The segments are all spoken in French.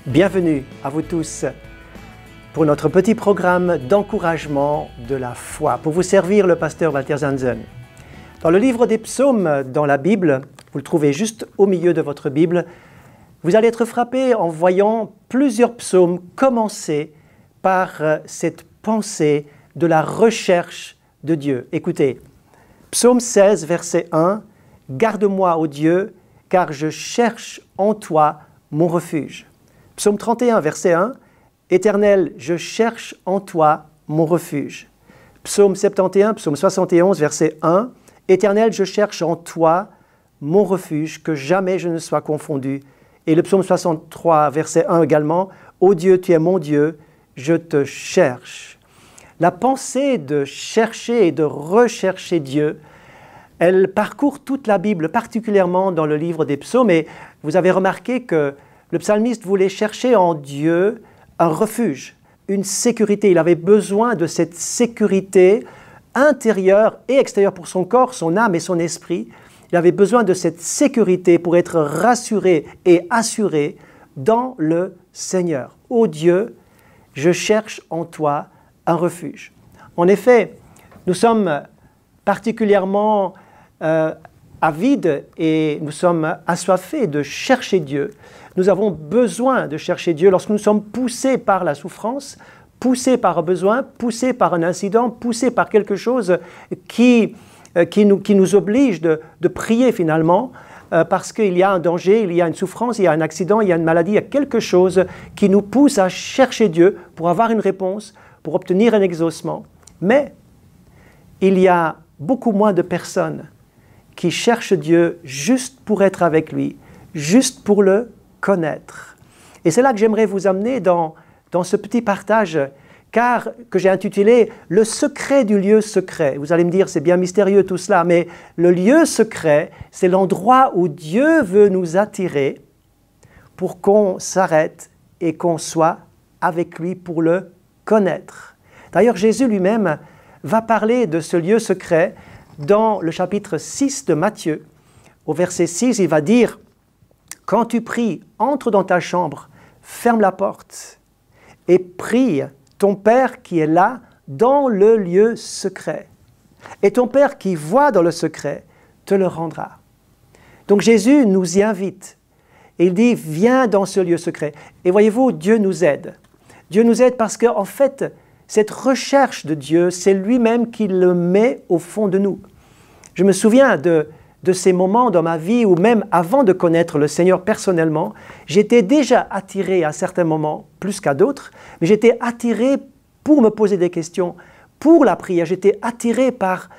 Bienvenue à vous tous pour notre petit programme d'encouragement de la foi. Pour vous servir, le pasteur Walter Zanzen. Dans le livre des psaumes dans la Bible, vous le trouvez juste au milieu de votre Bible, vous allez être frappé en voyant plusieurs psaumes commencer par cette pensée de la recherche de Dieu. Écoutez, psaume 16, verset 1, « Garde-moi, ô Dieu, car je cherche en toi mon refuge. » Psaume 31, verset 1, « Éternel, je cherche en toi mon refuge. » Psaume 71, psaume 71, verset 1, « Éternel, je cherche en toi mon refuge, que jamais je ne sois confondu. » Et le psaume 63, verset 1 également, « Ô Dieu, tu es mon Dieu, je te cherche. » La pensée de chercher et de rechercher Dieu, elle parcourt toute la Bible, particulièrement dans le livre des psaumes. Et vous avez remarqué que le psalmiste voulait chercher en Dieu un refuge, une sécurité. Il avait besoin de cette sécurité intérieure et extérieure pour son corps, son âme et son esprit. Il avait besoin de cette sécurité pour être rassuré et assuré dans le Seigneur. Ô Dieu, je cherche en toi un refuge. En effet, nous sommes particulièrement avides et nous sommes assoiffés de chercher Dieu. Nous avons besoin de chercher Dieu lorsque nous sommes poussés par la souffrance, poussés par un besoin, poussés par un incident, poussés par quelque chose qui nous oblige de prier finalement, parce qu'il y a un danger, il y a une souffrance, il y a un accident, il y a une maladie, il y a quelque chose qui nous pousse à chercher Dieu pour avoir une réponse, pour obtenir un exaucement. Mais il y a beaucoup moins de personnes qui cherchent Dieu juste pour être avec lui, juste pour le connaître. Et c'est là que j'aimerais vous amener dans ce petit partage, que j'ai intitulé « Le secret du lieu secret ». Vous allez me dire, c'est bien mystérieux tout cela, mais le lieu secret, c'est l'endroit où Dieu veut nous attirer pour qu'on s'arrête et qu'on soit avec lui pour le connaître. D'ailleurs, Jésus lui-même va parler de ce lieu secret dans le chapitre 6 de Matthieu. Au verset 6, il va dire « Quand tu pries, entre dans ta chambre, ferme la porte et prie ton Père qui est là dans le lieu secret. Et ton Père qui voit dans le secret te le rendra. » Donc Jésus nous y invite. Et il dit « Viens dans ce lieu secret. » Et voyez-vous, Dieu nous aide. Dieu nous aide parce qu'en fait, cette recherche de Dieu, c'est lui-même qui le met au fond de nous. Je me souviens de ces moments dans ma vie où même avant de connaître le Seigneur personnellement, j'étais déjà attiré à certains moments, plus qu'à d'autres, mais j'étais attiré pour me poser des questions, pour la prière. J'étais attiré par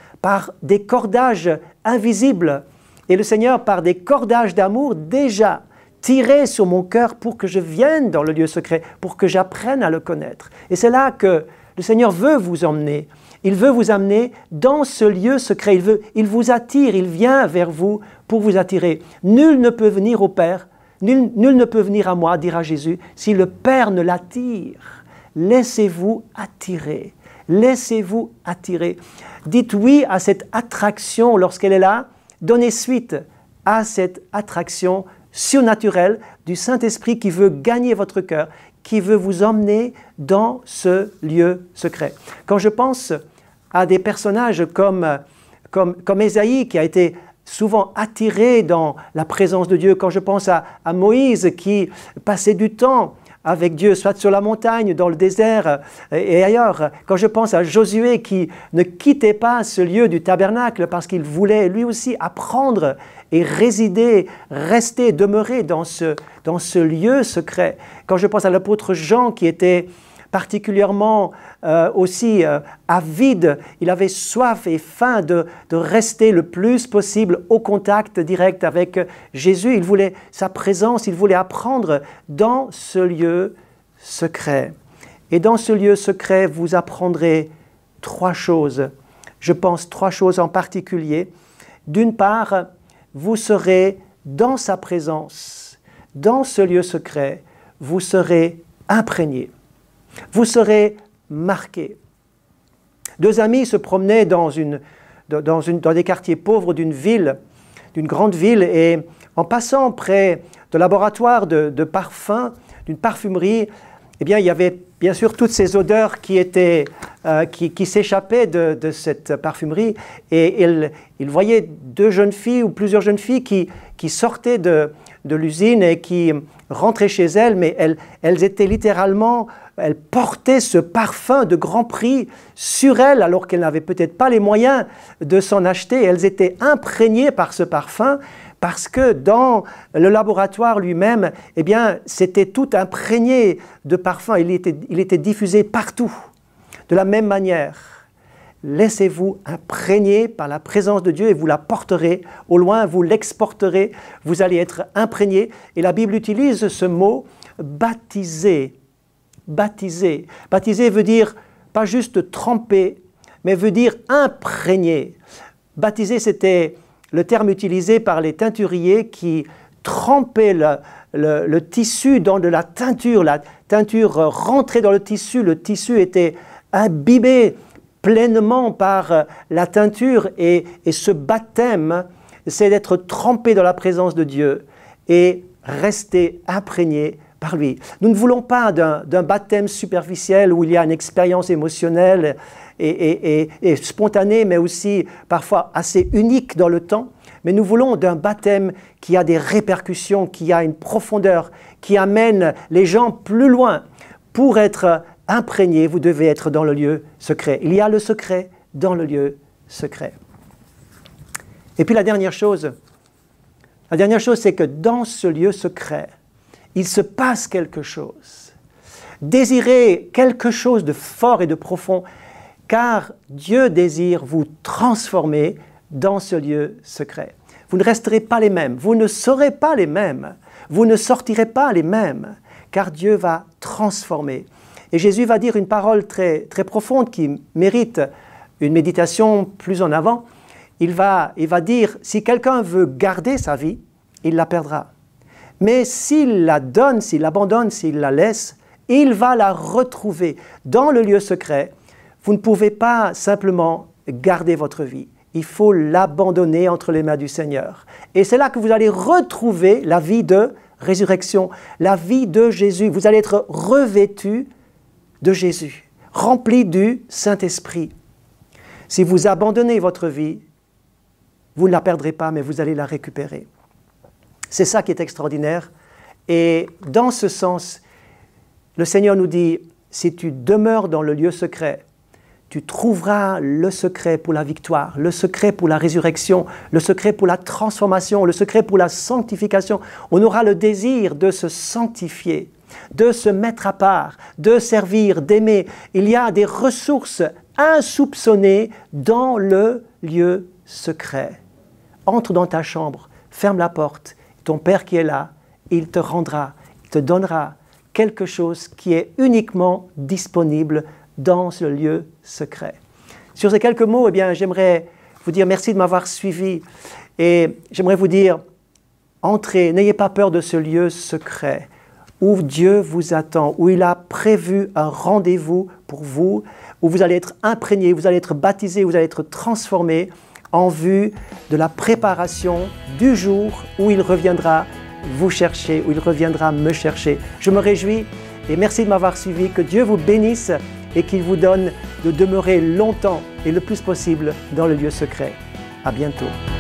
des cordages invisibles. Et le Seigneur, par des cordages d'amour, déjà tirait sur mon cœur pour que je vienne dans le lieu secret, pour que j'apprenne à le connaître. Et c'est là que le Seigneur veut vous emmener. Il veut vous amener dans ce lieu secret. Il vous attire, il vient vers vous pour vous attirer. Nul ne peut venir au Père, nul ne peut venir à moi, dira Jésus, si le Père ne l'attire. Laissez-vous attirer. Laissez-vous attirer. Dites oui à cette attraction lorsqu'elle est là. Donnez suite à cette attraction surnaturelle du Saint-Esprit qui veut gagner votre cœur, qui veut vous emmener dans ce lieu secret. Quand je pense à des personnages comme Ésaïe qui a été souvent attiré dans la présence de Dieu, quand je pense à Moïse qui passait du temps avec Dieu, soit sur la montagne, dans le désert et ailleurs, quand je pense à Josué qui ne quittait pas ce lieu du tabernacle parce qu'il voulait lui aussi apprendre et résider, rester, demeurer dans ce lieu secret. Quand je pense à l'apôtre Jean qui était particulièrement aussi avide, il avait soif et faim de rester le plus possible au contact direct avec Jésus. Il voulait sa présence, il voulait apprendre dans ce lieu secret. Et dans ce lieu secret, vous apprendrez 3 choses. Je pense 3 choses en particulier. D'une part, vous serez dans sa présence, dans ce lieu secret, vous serez imprégné. Vous serez marqué. 2 amis se promenaient dans une dans des quartiers pauvres d'une ville, d'une grande ville, et en passant près de laboratoires de parfums, d'une parfumerie, eh bien, il y avait bien sûr toutes ces odeurs qui s'échappaient de cette parfumerie, et il voyait deux jeunes filles ou plusieurs jeunes filles qui sortaient de l'usine et qui rentraient chez elles, mais elles étaient littéralement, elles portaient ce parfum de grand prix sur elles alors qu'elles n'avaient peut-être pas les moyens de s'en acheter. Elles étaient imprégnées par ce parfum parce que dans le laboratoire lui-même, eh bien, c'était tout imprégné de parfum. Il était diffusé partout. De la même manière, laissez-vous imprégner par la présence de Dieu et vous la porterez au loin, vous l'exporterez, vous allez être imprégné. Et la Bible utilise ce mot « baptiser ». Baptiser. Baptiser veut dire pas juste tremper, mais veut dire imprégner. Baptiser, c'était le terme utilisé par les teinturiers qui trempaient le tissu dans de la teinture. La teinture rentrait dans le tissu était imbibé pleinement par la teinture, et ce baptême, c'est d'être trempé dans la présence de Dieu et rester imprégné par lui. Nous ne voulons pas d'un baptême superficiel où il y a une expérience émotionnelle et spontanée, mais aussi parfois assez unique dans le temps, mais nous voulons d'un baptême qui a des répercussions, qui a une profondeur, qui amène les gens plus loin. Pour être imprégné, vous devez être dans le lieu secret. Il y a le secret dans le lieu secret. Et puis la dernière chose, c'est que dans ce lieu secret, il se passe quelque chose. Désirez quelque chose de fort et de profond, car Dieu désire vous transformer dans ce lieu secret. Vous ne resterez pas les mêmes, vous ne serez pas les mêmes, vous ne sortirez pas les mêmes, car Dieu va transformer. Et Jésus va dire une parole très, très profonde qui mérite une méditation plus en avant. Il va dire, si quelqu'un veut garder sa vie, il la perdra. Mais s'il la donne, s'il l'abandonne, s'il la laisse, il va la retrouver. Dans le lieu secret, vous ne pouvez pas simplement garder votre vie. Il faut l'abandonner entre les mains du Seigneur. Et c'est là que vous allez retrouver la vie de résurrection, la vie de Jésus. Vous allez être revêtu de Jésus, rempli du Saint-Esprit. Si vous abandonnez votre vie, vous ne la perdrez pas, mais vous allez la récupérer. C'est ça qui est extraordinaire. Et dans ce sens, le Seigneur nous dit, si tu demeures dans le lieu secret, tu trouveras le secret pour la victoire, le secret pour la résurrection, le secret pour la transformation, le secret pour la sanctification. On aura le désir de se sanctifier, de se mettre à part, de servir, d'aimer. Il y a des ressources insoupçonnées dans le lieu secret. Entre dans ta chambre, ferme la porte. Ton Père qui est là, il te rendra, il te donnera quelque chose qui est uniquement disponible dans ce lieu secret. Sur ces quelques mots, eh bien, j'aimerais vous dire merci de m'avoir suivi et j'aimerais vous dire, entrez, n'ayez pas peur de ce lieu secret où Dieu vous attend, où il a prévu un rendez-vous pour vous, où vous allez être imprégné, vous allez être baptisé, vous allez être transformé en vue de la préparation du jour où il reviendra vous chercher, où il reviendra me chercher. Je me réjouis et merci de m'avoir suivi. Que Dieu vous bénisse et qu'il vous donne de demeurer longtemps et le plus possible dans le lieu secret. À bientôt.